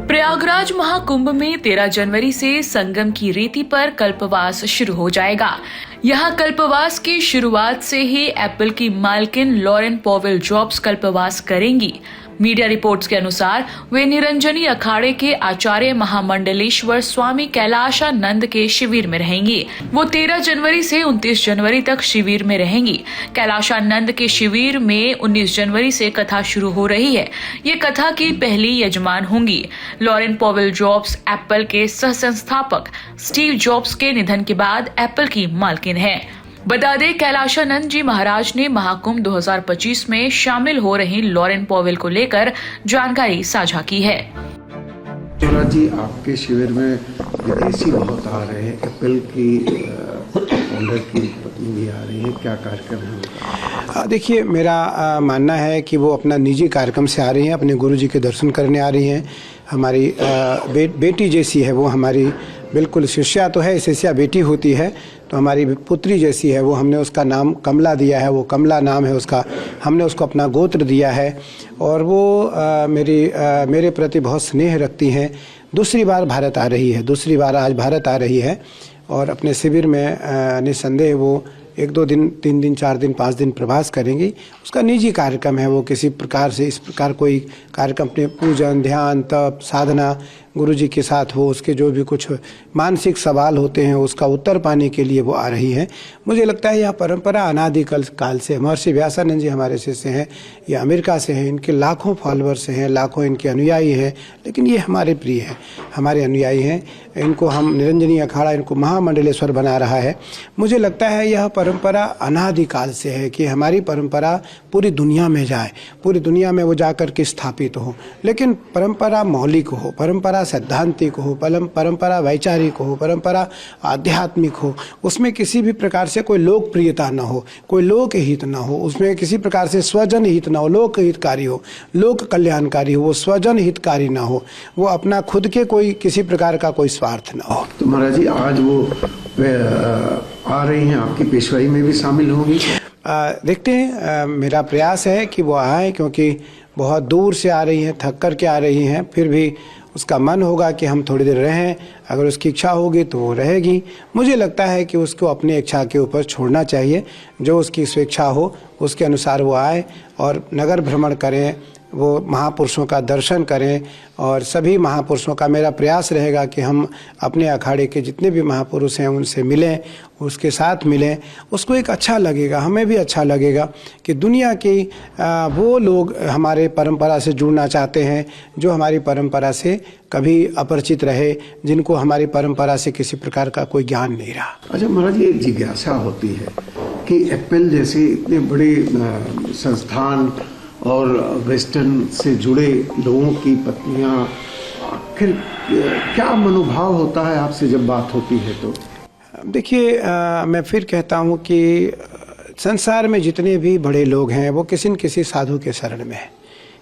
प्रयागराज महाकुंभ में 13 जनवरी से संगम की रेती पर कल्पवास शुरू हो जाएगा। यहाँ कल्पवास की शुरुआत से ही एप्पल की मालकिन लॉरेन पॉवेल जॉब्स कल्पवास करेंगी। मीडिया रिपोर्ट्स के अनुसार वे निरंजनी अखाड़े के आचार्य महामंडलेश्वर स्वामी कैलाशानंद के शिविर में रहेंगी। वो 13 जनवरी से 29 जनवरी तक शिविर में रहेंगी। कैलाशानंद के शिविर में 19 जनवरी से कथा शुरू हो रही है। ये कथा की पहली यजमान होंगी। लॉरेन पॉवेल जॉब्स एप्पल के सह संस्थापक स्टीव जॉब्स के निधन के बाद एप्पल की मालकिन है। बता दें, कैलाशानंद जी महाराज ने महाकुंभ 2025 में शामिल हो रही लॉरेन पॉवेल को लेकर जानकारी साझा की है। महाराज जी, आपके शिविर में विदेशी बहुत आ रहे हैं, एप्पल की ओनर की पत्नी भी आ रही है, क्या कार्यक्रम है? देखिए, मेरा मानना है कि वो अपना निजी कार्यक्रम से आ रही हैं, अपने गुरुजी के दर्शन करने आ रही हैं। हमारी बेटी जैसी है वो, हमारी बिल्कुल शिष्या तो है, शिष्या बेटी होती है तो हमारी पुत्री जैसी है वो। हमने उसका नाम कमला दिया है, वो कमला नाम है उसका। हमने उसको अपना गोत्र दिया है और वो मेरे प्रति बहुत स्नेह रखती हैं। दूसरी बार भारत आ रही है, दूसरी बार आज भारत आ रही है और अपने शिविर में निस्संदेह वो 1-2 दिन, 3 दिन, 4 दिन, 5 दिन प्रवास करेंगी। उसका निजी कार्यक्रम है, वो किसी प्रकार से इस प्रकार कोई कार्यक्रम अपने पूजन, ध्यान, तप, साधना गुरुजी के साथ हो, उसके जो भी कुछ मानसिक सवाल होते हैं उसका उत्तर पाने के लिए वो आ रही हैं। मुझे लगता है यह परंपरा अनादिकाल काल से, महर्षि व्यासानंद जी हमारे शिष्य हैं, ये अमेरिका से हैं, इनके लाखों फॉलोअर्स हैं, लाखों इनके अनुयायी हैं, लेकिन ये हमारे प्रिय हैं, हमारे अनुयायी हैं। इनको हम निरंजनी अखाड़ा इनको महामंडलेश्वर बना रहा है। मुझे लगता है यह परंपरा अनादिकाल से है कि हमारी परंपरा पूरी दुनिया में जाए, पूरी दुनिया में वो जाकर के स्थापित हो। लेकिन परंपरा मौलिक हो, परंपरा सैद्धांतिक हो, परंपरा वैचारिक हो, परंपरा आध्यात्मिक हो। उसमें किसी भी प्रकार से कोई लोकप्रियता न हो, कोई लोक हित न हो, उसमें किसी प्रकार से स्वजन हित न हो, लोक हितकारी हो, लोक कल्याणकारी हो, वो स्वजन हितकारी ना हो, वो अपना खुद के कोई किसी प्रकार का कोई स्वार्थ न हो। तो महाराज जी, आज वो आ रही हैं, आपकी पेशवाई में भी शामिल होंगी? देखते हैं, मेरा प्रयास है कि वो आए, क्योंकि बहुत दूर से आ रही हैं, थक कर के आ रही हैं। फिर भी उसका मन होगा कि हम थोड़ी देर रहें, अगर उसकी इच्छा होगी तो वो रहेगी। मुझे लगता है कि उसको अपनी इच्छा के ऊपर छोड़ना चाहिए, जो उसकी स्वेच्छा हो उसके अनुसार वो आए और नगर भ्रमण करें, वो महापुरुषों का दर्शन करें। और सभी महापुरुषों का मेरा प्रयास रहेगा कि हम अपने अखाड़े के जितने भी महापुरुष हैं उनसे मिलें, उसके साथ मिलें। उसको एक अच्छा लगेगा, हमें भी अच्छा लगेगा कि दुनिया की वो लोग हमारे परंपरा से जुड़ना चाहते हैं जो हमारी परंपरा से कभी अपरिचित रहे, जिनको हमारी परंपरा से किसी प्रकार का कोई ज्ञान नहीं रहा। अच्छा महाराज जी, एक जिज्ञासा होती है कि एप्पल जैसे इतने बड़े संस्थान और वेस्टर्न से जुड़े लोगों की पत्नियां, आखिर क्या मनोभाव होता है आपसे जब बात होती है? तो देखिए, मैं फिर कहता हूँ कि संसार में जितने भी बड़े लोग हैं वो किसी न किसी साधु के शरण में है,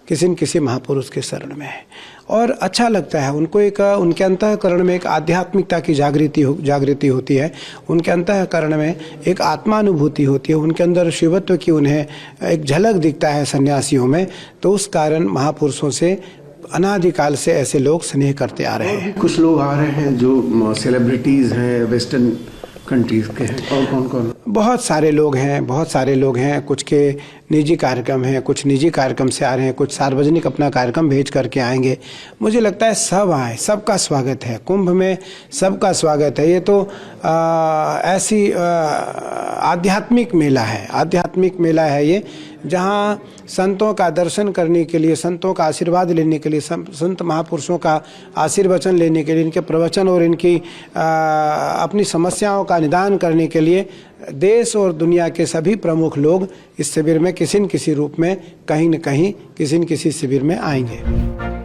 किसी न किसी महापुरुष के शरण में है और अच्छा लगता है उनको। एक उनके अंतःकरण में एक आध्यात्मिकता की जागृति होती है, उनके अंतःकरण में एक आत्मानुभूति होती है, उनके अंदर शिवत्व की उन्हें एक झलक दिखता है सन्यासियों में। तो उस कारण महापुरुषों से अनादिकाल से ऐसे लोग स्नेह करते आ रहे हैं। कुछ लोग आ रहे हैं जो सेलिब्रिटीज़ हैं, वेस्टर्न कंट्रीज़ के हैं, और कौन कौन? बहुत सारे लोग हैं, बहुत सारे लोग हैं। कुछ के निजी कार्यक्रम हैं, कुछ निजी कार्यक्रम से आ रहे हैं, कुछ सार्वजनिक अपना कार्यक्रम भेज करके आएंगे। मुझे लगता है सब आए, सबका स्वागत है, कुंभ में सबका स्वागत है। ये तो ऐसी आध्यात्मिक मेला है, आध्यात्मिक मेला है ये, जहाँ संतों का दर्शन करने के लिए, संतों का आशीर्वाद लेने के लिए, संत महापुरुषों का आशीर्वचन लेने के लिए, इनके प्रवचन और इनकी अपनी समस्याओं का निदान करने के लिए देश और दुनिया के सभी प्रमुख लोग इस शिविर में किसी न किसी रूप में, कहीं न कहीं, किसी न किसी शिविर में आएंगे।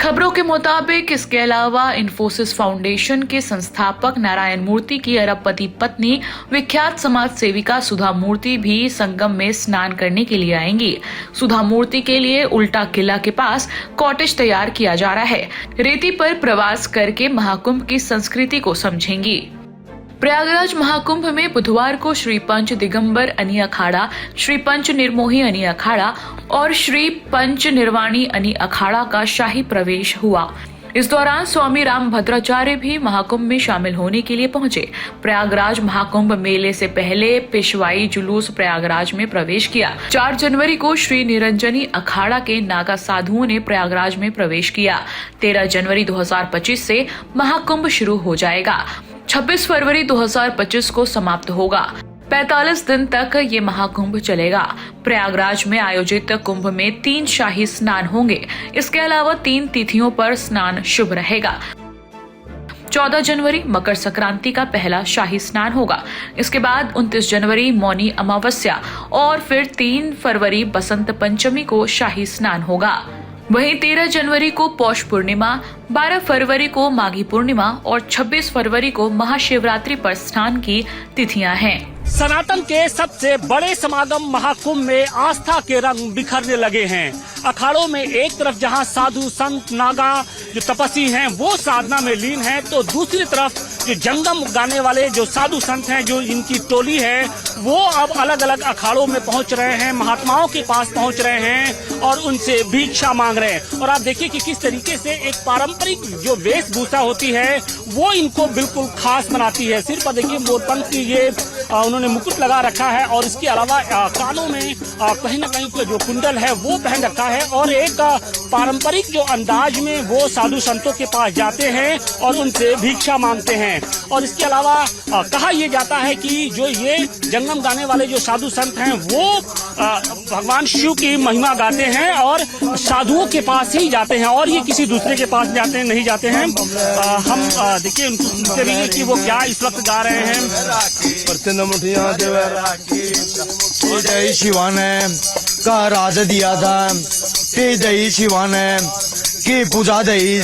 खबरों के मुताबिक इसके अलावा इन्फोसिस फाउंडेशन के संस्थापक नारायण मूर्ति की अरबपति पत्नी विख्यात समाज सेविका सुधा मूर्ति भी संगम में स्नान करने के लिए आएंगी। सुधा मूर्ति के लिए उल्टा किला के पास कॉटेज तैयार किया जा रहा है। रेती पर प्रवास करके महाकुंभ की संस्कृति को समझेंगी। प्रयागराज महाकुंभ में बुधवार को श्री पंच दिगंबर अनी अखाड़ा, श्री पंच निर्मोही अनी अखाड़ा और श्री पंच निर्वाणी अनी अखाड़ा का शाही प्रवेश हुआ। इस दौरान स्वामी राम भद्राचार्य भी महाकुंभ में शामिल होने के लिए पहुंचे। प्रयागराज महाकुंभ मेले से पहले पेशवाई जुलूस प्रयागराज में प्रवेश किया। 4 जनवरी को श्री निरंजनी अखाड़ा के नागा साधुओं ने प्रयागराज में प्रवेश किया। 13 जनवरी 2025 से महाकुंभ शुरू हो जाएगा। 26 फरवरी 2025 को समाप्त होगा। 45 दिन तक ये महाकुंभ चलेगा। प्रयागराज में आयोजित कुंभ में 3 शाही स्नान होंगे। इसके अलावा 3 तिथियों पर स्नान शुभ रहेगा। 14 जनवरी मकर संक्रांति का पहला शाही स्नान होगा। इसके बाद 29 जनवरी मौनी अमावस्या और फिर 3 फरवरी बसंत पंचमी को शाही स्नान होगा। वहीं 13 जनवरी को पौष पूर्णिमा, 12 फरवरी को माघी पूर्णिमा और 26 फरवरी को महाशिवरात्रि पर स्नान की तिथियां हैं। सनातन के सबसे बड़े समागम महाकुंभ में आस्था के रंग बिखरने लगे हैं। अखाड़ों में एक तरफ जहां साधु संत नागा जो तपस्वी हैं वो साधना में लीन हैं, तो दूसरी तरफ जो जंगम गाने वाले जो साधु संत हैं, जो इनकी टोली है, वो अब अलग अलग अखाड़ों में पहुंच रहे हैं, महात्माओं के पास पहुंच रहे हैं और उनसे भिक्षा मांग रहे हैं। और आप देखिए कि किस तरीके से एक पारंपरिक जो वेशभूषा होती है वो इनको बिल्कुल खास बनाती है। सिर पर देखिए मोरपंख की ये उन्होंने मुकुट लगा रखा है और इसके अलावा कानों में कहीं न कहीं जो कुंडल है वो पहन रखा है और एक पारंपरिक जो अंदाज में वो साधु संतों के पास जाते हैं और उनसे भिक्षा मांगते हैं। और इसके अलावा कहा यह जाता है कि जो ये जंगम गाने वाले जो साधु संत हैं वो भगवान शिव की महिमा गाते हैं और साधुओं के पास ही जाते हैं और ये किसी दूसरे के पास नहीं जाते हैं। हम देखिए उनको सुनते रहिए कि वो क्या इस वक्त गा रहे हैं। जय शिवा ने का राज दिया था, ते जय शिवा ने की पूजा दई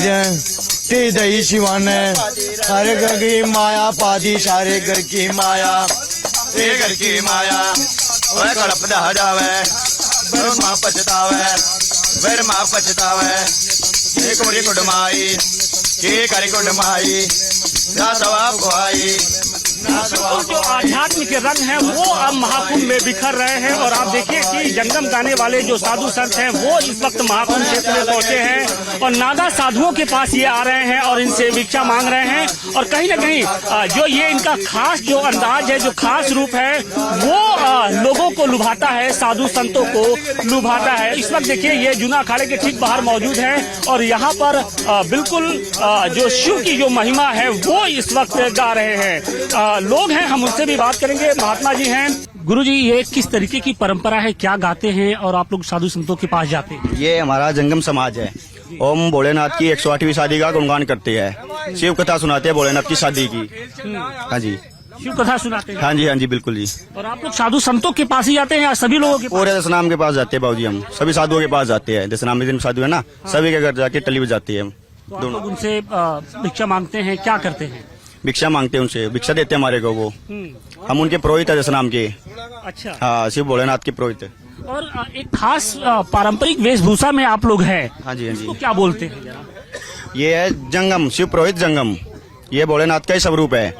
ते जय शिवा ने सारे घर की माया पादी, सारे घर की माया, ते घर की माया वह कड़प दह जावे, फिर माँ पछतावे, फिर माँ पछतावे। एक मोरी कुटमाई के करी कुटमाई ना सवाब को आई। और जो आध्यात्म के रंग हैं वो अब महाकुंभ में बिखर रहे हैं और आप देखिए कि जंगम गाने वाले जो साधु संत हैं वो इस वक्त महाकुंभ क्षेत्र में पहुंचे हैं और नागा साधुओं के पास ये आ रहे हैं और इनसे भिक्षा मांग रहे हैं। और कहीं न कहीं जो ये इनका खास जो अंदाज है, जो खास रूप है, वो लोगों को लुभाता है, साधु संतों को लुभाता है। इस वक्त देखिए ये जूना अखाड़े के ठीक बाहर मौजूद है और यहाँ पर बिल्कुल जो शिव की जो महिमा है वो इस वक्त गा रहे हैं। लोग हैं, हम उनसे भी बात करेंगे। महात्मा जी हैं। गुरुजी, ये किस तरीके की परंपरा है, क्या गाते हैं और आप लोग साधु संतों के पास जाते हैं? ये हमारा जंगम समाज है। ओम भोलेनाथ की 108वीं शादी का गुणगान करते हैं, शिव कथा सुनाते हैं भोलेनाथ की शादी की। हाँ जी, शिव कथा सुनाते हैं? हाँ जी बिल्कुल जी। और आप लोग साधु संतों के पास ही जाते हैं या सभी लोगों के? पूरे दशनाम के पास जाते हैं बाबूजी, हम सभी साधुओं के पास जाते हैं। दशनाम में जिन साधु है ना, सभी के घर जाके टली बजाती है। तो आप लोग उनसे भिक्षा मांगते हैं, क्या करते हैं? भिक्षा मांगते हैं, उनसे भिक्षा देते हैं हमारे को वो। हम उनके पुरोहित है दशनाम के। अच्छा। हाँ, शिव भोलेनाथ के पुरोहित है। और एक खास पारंपरिक वेशभूषा में आप लोग हैं। हाँ जी इसको क्या बोलते हैं जरा? ये है जंगम, शिव पुरोहित जंगम। ये भोलेनाथ का ही स्वरूप है।